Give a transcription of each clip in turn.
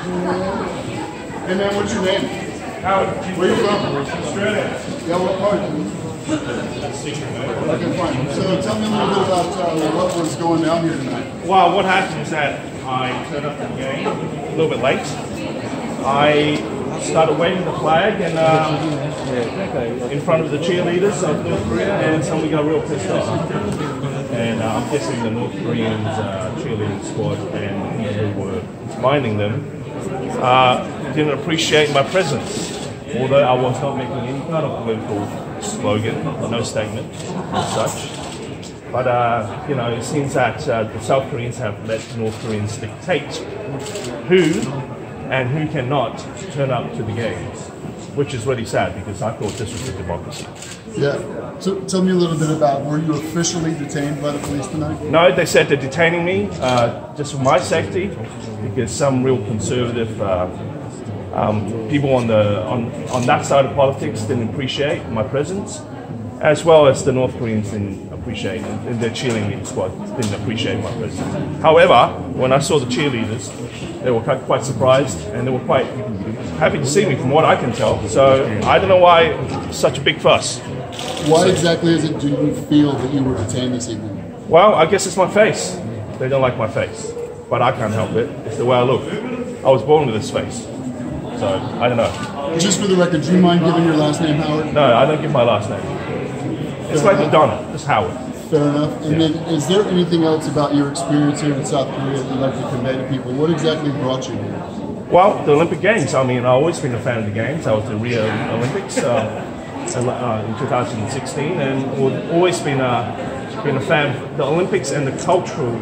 Hey man, what's your name? Howard. Where are you from? Australia. Yeah, what part? Okay, fine. So tell me a little bit about what was going down here tonight. Well, what happened is that I turned up to the game a little bit late. I started waving the flag and in front of the cheerleaders of North Korea, and somebody got real pissed off. And I'm guessing the North Koreans cheerleading squad and people who were minding them didn't appreciate my presence. Although I was not making any kind of political slogan, no statement as such. But, you know, it seems that the South Koreans have let North Koreans dictate who and who cannot turn up to the games, which is really sad because I thought this was a democracy. Yeah. So tell me a little bit about, were you officially detained by the police tonight? No, they said they're detaining me just for my safety because some real conservative people on that side of politics didn't appreciate my presence, as well as the North Koreans didn't appreciate, and their cheerleading squad didn't appreciate my presence. However, when I saw the cheerleaders, they were quite surprised and they were quite happy to see me from what I can tell. So I don't know why such a big fuss. Why exactly is it do you feel that you were detained this evening? Well, I guess it's my face. They don't like my face, but I can't help it. It's the way I look. I was born with this face. So, I don't know. Just for the record, do you mind giving your last name, Howard? No, I don't give my last name. It's like Madonna, just Howard. Fair enough. And then, is there anything else about your experience here in South Korea that you'd like to convey to people? What exactly brought you here? Well, the Olympic Games. I mean, I've always been a fan of the Games. I was at Rio Olympics in 2016, and I've always been a fan of the Olympics and the cultural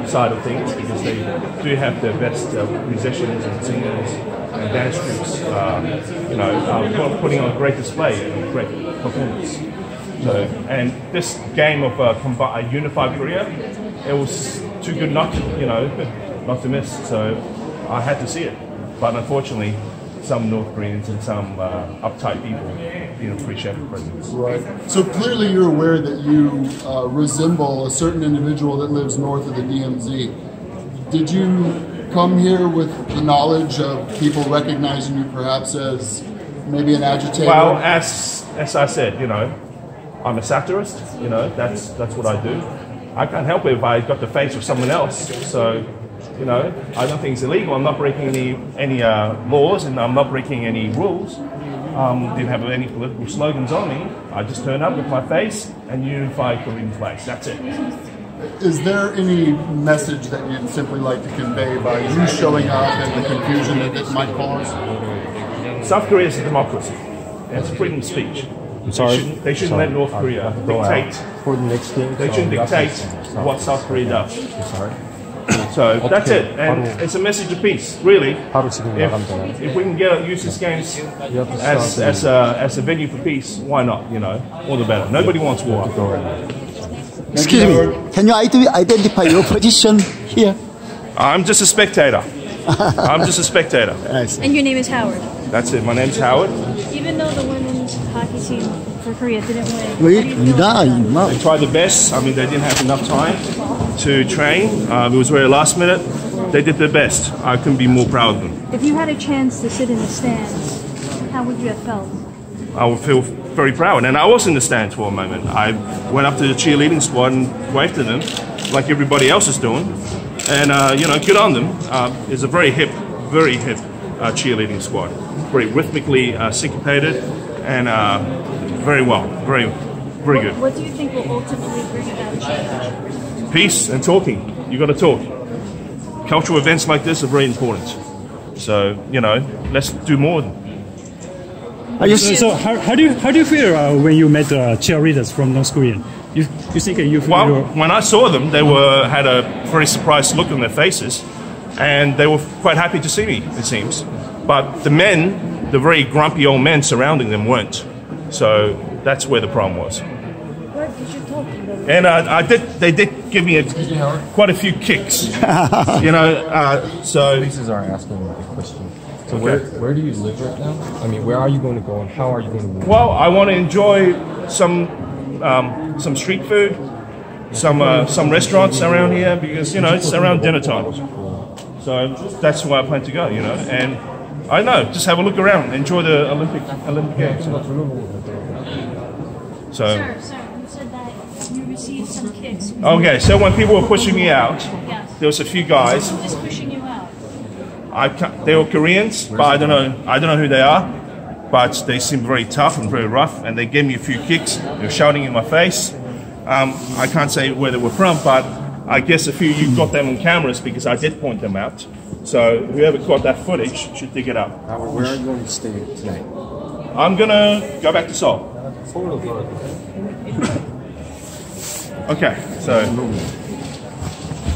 side of things because they do have the best musicians and singers and dance groups, you know, putting on a great display and great performance. So, and this game of a unified Korea, it was too good not to, you know, not to miss. So I had to see it, but unfortunately, some North Koreans and some uptight people didn't appreciate the presence. Right. So clearly, you're aware that you resemble a certain individual that lives north of the DMZ. Did you come here with the knowledge of people recognizing you perhaps as maybe an agitator? Well, as I said, you know, I'm a satirist, you know, that's what I do. I can't help it if I got the face of someone else. So, you know, I don't think it's illegal. I'm not breaking any laws and I'm not breaking any rules. Didn't have any political slogans on me. I just turned up with my face and unified Korean flags. That's it. Is there any message that you'd simply like to convey by you showing up and the confusion that it might cause? South Korea is a democracy. It's freedom of speech. I'm sorry. They shouldn't let North Korea dictate. For the next game. They shouldn't dictate what South Korea does. So that's it, and it's a message of peace, really. If we can use this games as a venue for peace, why not? You know, all the better. Nobody wants war. Excuse me, can you identify your position here? I'm just a spectator. I'm just a spectator. And your name is Howard. That's it. My name's Howard. Even though the women's hockey team for Korea didn't win, they tried their best. I mean, they didn't have enough time to train. It was very last minute. They did their best. I couldn't be more proud of them. If you had a chance to sit in the stands, how would you have felt? I would feel very proud. And I was in the stands for a moment. I went up to the cheerleading squad and waved to them, like everybody else is doing. And, you know, good on them. It's a very hip cheerleading squad. Very rhythmically syncopated and very well, very good. What do you think will ultimately bring about change? Peace and talking. You got to talk. Cultural events like this are very important. So, you know, let's do more. So how do you feel when you met cheerleaders from North Korea? You think you feel? Well, when I saw them, they had a very surprised look on their faces, and they were quite happy to see me. It seems, but the men, the very grumpy old men surrounding them, weren't. So that's where the problem was. Where did you talk to them? And they did give me quite a few kicks. You know, so. Police are asking a question. So where do you live right now? I mean, where are you going to go and how are you going to move? Well, I want to enjoy some street food, some restaurants around here because, you know, it's around dinner time. So that's where I plan to go, you know. And I know, just have a look around, enjoy the Olympic Games. So. Sir, you said that you received some kicks. Okay, so when people were pushing me out, Yes. there was a few guys. Who was pushing you out? They were Koreans, but I don't know who they are. But they seemed very tough and very rough, and they gave me a few kicks. They were shouting in my face. I can't say where they were from, but I guess a few of you got them on cameras because I did point them out. So whoever got that footage should dig it up. Where are you going to stay tonight? I'm gonna go back to Seoul. Okay, so.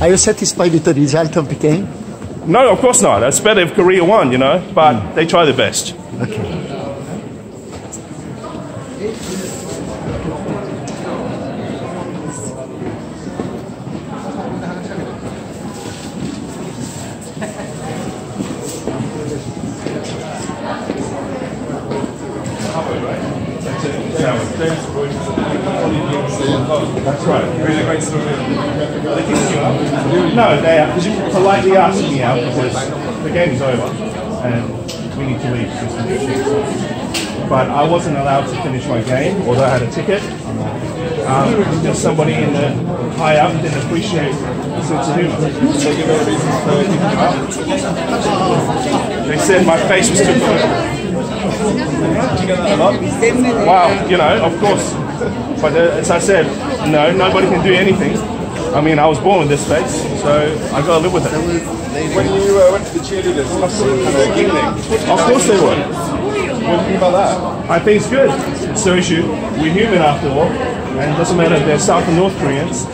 Are you satisfied with the result of the game? No, of course not. It's better if Korea won, you know, but they try their best. Okay. That's right. No, they politely asked me out because the game's over and we need to leave. But I wasn't allowed to finish my game, although I had a ticket. Just somebody in the high up didn't appreciate the sense of humor. They said my face was too political. Wow, you know, of course. But as I said, no, nobody can do anything. I mean, I was born with this face, so I got to live with it. When you went to the cheerleaders, of course they were. What do you think about that? I think it's good. It's no issue. We're human after all, and it doesn't matter if they're South or North Koreans.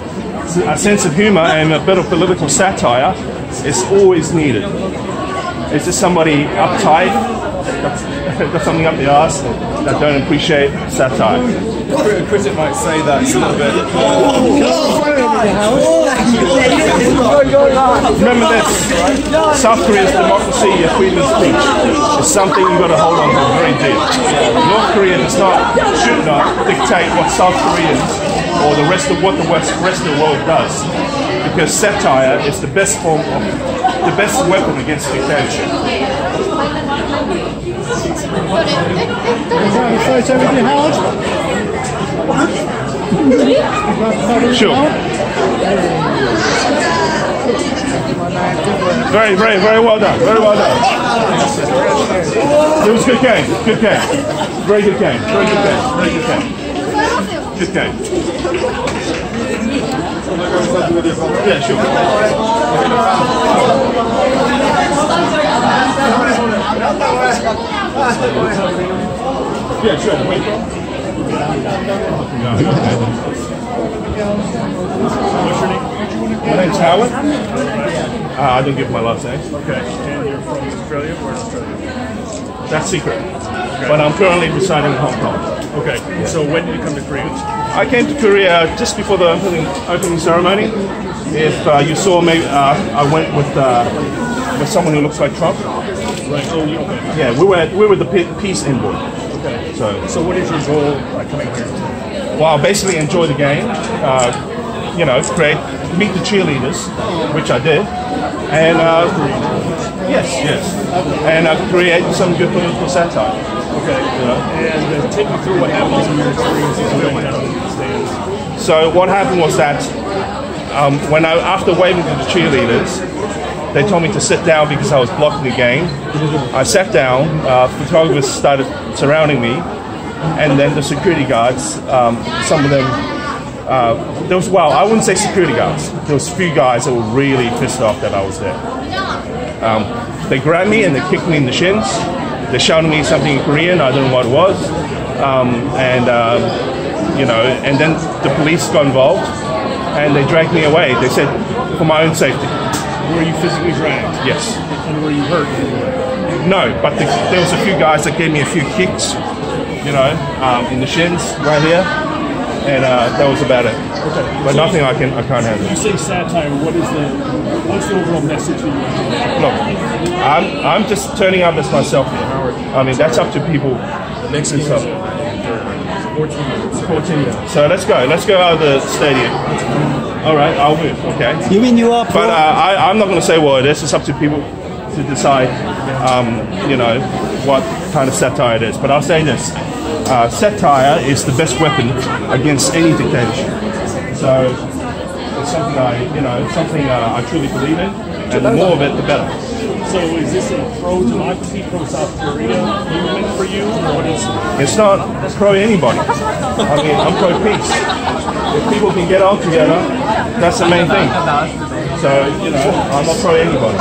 A sense of humor and a bit of political satire is always needed. It's just somebody uptight, got something up the arse that don't appreciate satire. A critic might say that it's a little bit. Remember this, South Korea's democracy, freedom of speech, is something you've got to hold on to very dear. North Korea should not dictate what South Koreans or the rest of what the rest of the world does, because satire is the best form of the best weapon against dictatorship. Sure. Very, very, very well done. Very well done. It was a good game. Good game. Very good game. Very good game. Very good game. Good game. Yeah, sure. Yeah, sure. Wait. What's your name? My name's Howard. I don't give my last name. Okay. And you're from Australia? Where's Australia? That's secret. Okay. But I'm currently residing in Hong Kong. Okay. Yeah. So when did you come to Korea? I came to Korea just before the opening ceremony. If you saw me, I went with someone who looks like Trump. Right. Oh, okay. Yeah, we were the peace envoy. Okay. So what is your goal by coming here? Well, basically enjoy the game. You know, meet the cheerleaders, which I did, and yes, and create some good political satire. Okay. You know? And take me through what happened in your experience going down to the stands. So what happened was that after waving to the cheerleaders, they told me to sit down because I was blocking the game. I sat down. Photographers started surrounding me, and then the security guards. Some of them. I wouldn't say security guards. There was a few guys that were really pissed off that I was there. They grabbed me and they kicked me in the shins. They shouted me something in Korean. I don't know what it was. You know, and then the police got involved and they dragged me away. They said, for my own safety. Were you physically dragged? Yes. And were you hurt? No, but there was a few guys that gave me a few kicks, you know, in the shins right here. And that was about it. Okay. But nothing I can't handle. You say satire. What's the overall message that you want to get? Look, I'm just turning up as myself here. I mean, that's up to people. The next game is 14 minutes. 14 minutes. So let's go. Let's go out of the stadium. All right, I'll move. Okay. You mean you are pro? But I'm not going to say what it is. It's up to people to decide, you know, what kind of satire it is. But I'll say this. Satire is the best weapon against any dictatorship. So it's something I truly believe in, and the more of it, the better. So is this a pro-democracy, pro-South Korea movement for you, or what is it? It's not pro-anybody. I mean, I'm pro-peace. If people can get on together, that's the main thing. So, you know, I'm not pro-anybody.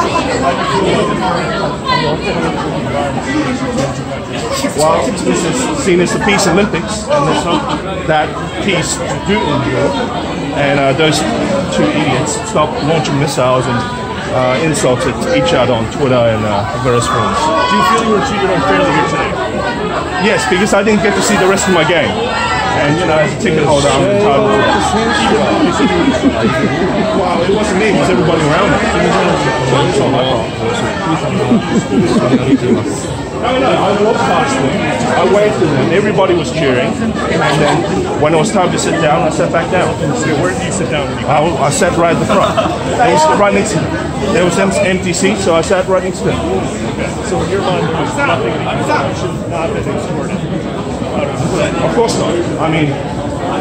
Well, this is seen as the Peace Olympics, and let's hope that peace do endure, and those two idiots stop launching missiles and insults at each other on Twitter and various forums. Do you feel you were treated unfairly here today? Yes, because I didn't get to see the rest of my game. And, you know, as a ticket holder, I'm entitled to it. Well, it wasn't me, it was everybody around me. It's not my fault. No, I walked past them, I waved to them, everybody was cheering, and then when it was time to sit down, I sat back down. So where did you sit down? I sat right at the front. I was right next to them. There was empty seats, so I sat right next to them. Okay. So in your mind, there was nothing that you should not have been extorted. Of course not. I mean,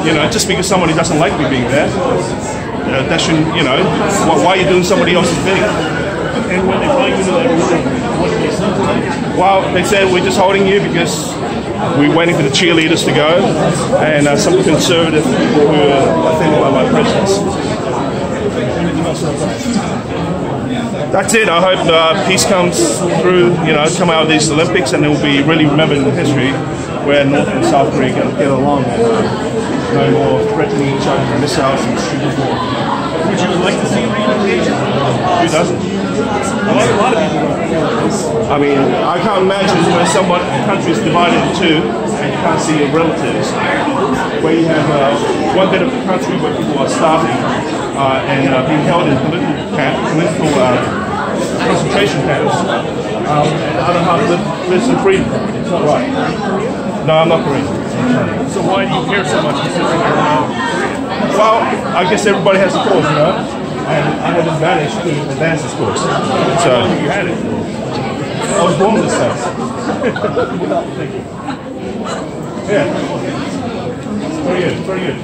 you know, just because somebody doesn't like me being there, that shouldn't, you know, why are you doing somebody else's bidding? And when they brought you to that room, what did they say? Well, they said we're just holding you because we're waiting for the cheerleaders to go and some conservative people who are offended by my presence. That's it. I hope peace comes through, you know, come out of these Olympics, and it will be really remembered in history where North and South Korea can get along and no more threatening each other with missiles and shooting war. Would you like to see reunification? Who doesn't? A lot of people don't. I mean, I can't imagine where a country is divided in two and you can't see your relatives, where you have one bit of the country where people are starving and being held in political concentration camps, and the other half lives in freedom. It's not right. No, I'm not Korean. So why do you care so much considering you're not Korean? Well, I guess everybody has a cause, you know? And I had an advantage to advance this course. So You had it. I was born in this house. Yeah. Very good, very good.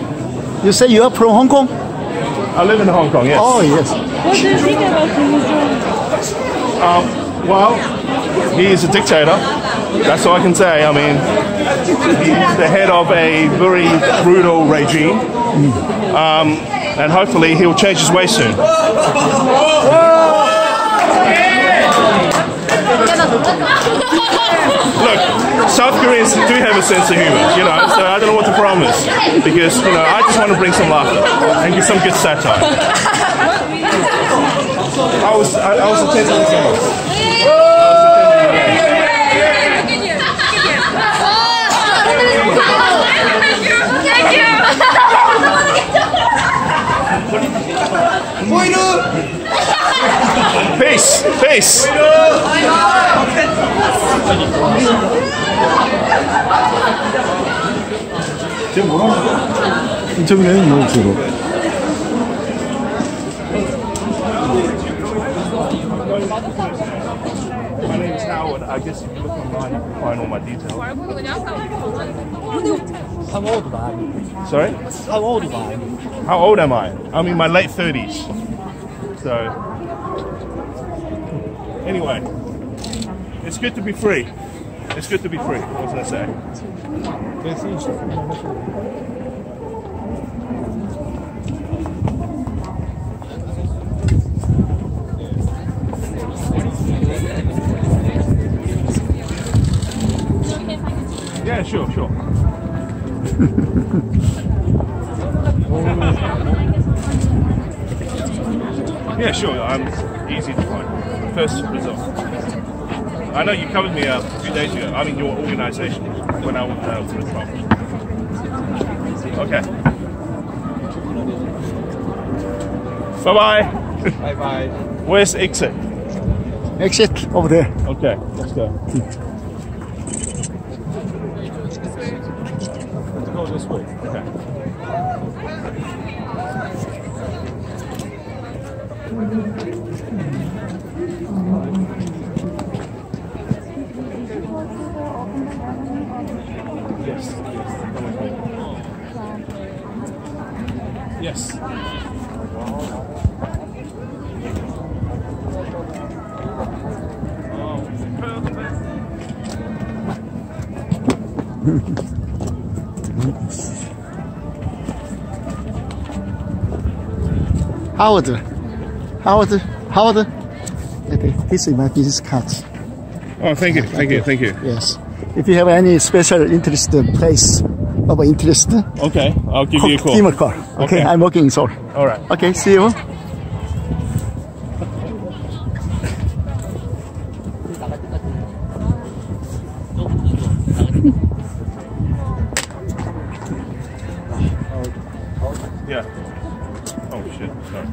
You say you are from Hong Kong? I live in Hong Kong, yes. Oh, yes. What do you think about Kim Jong-un? Well, he is a dictator. That's all I can say. I mean, he's the head of a very brutal regime. And hopefully he'll change his ways soon. Look, South Koreans do have a sense of humor, you know, so I don't know what to promise. Because, you know, I just want to bring some laughter and get some good satire. I was attending the game. Peace! Peace! 인터뷰는 뭐 주로? My name is Howard. I guess if you look online, you can find all my details. Sorry? How old are you? How old am I? I'm in my late 30s. So, anyway, it's good to be free. It's good to be free. What was I say? Yeah, sure, sure. Yeah, sure. I'm easy to find. First result. I know you covered me a few days ago. I'm in your organization when I was with Trump. Okay. Bye bye. Bye bye. Where's exit? Exit over there. Okay, let's go. Let's go this way. Okay. Yes. Yes. Howard. This is my business card. Oh, thank you. Yes. If you have any special interest place of interest, Okay, I'll give you a call. give me a call. Okay, I'm working in Seoul. All right. Okay, see you. Yeah. Oh shit. Sorry.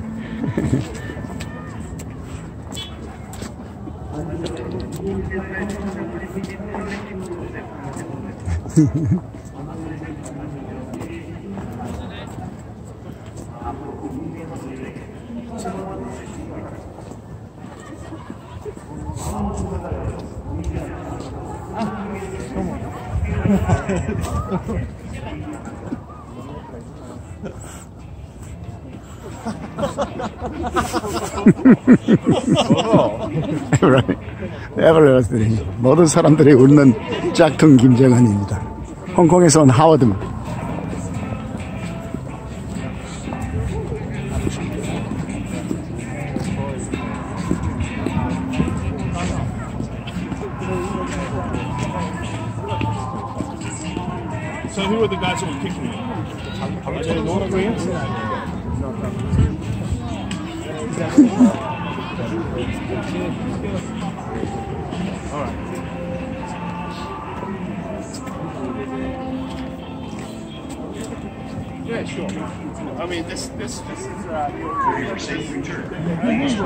에버레스트리 모든 사람들이 웃는 짝퉁 김정은입니다. 홍콩에서 온 하워드입니다. So who are the guys that were kicking you? Are they North Koreans? All right. Yeah, sure. I mean, this is your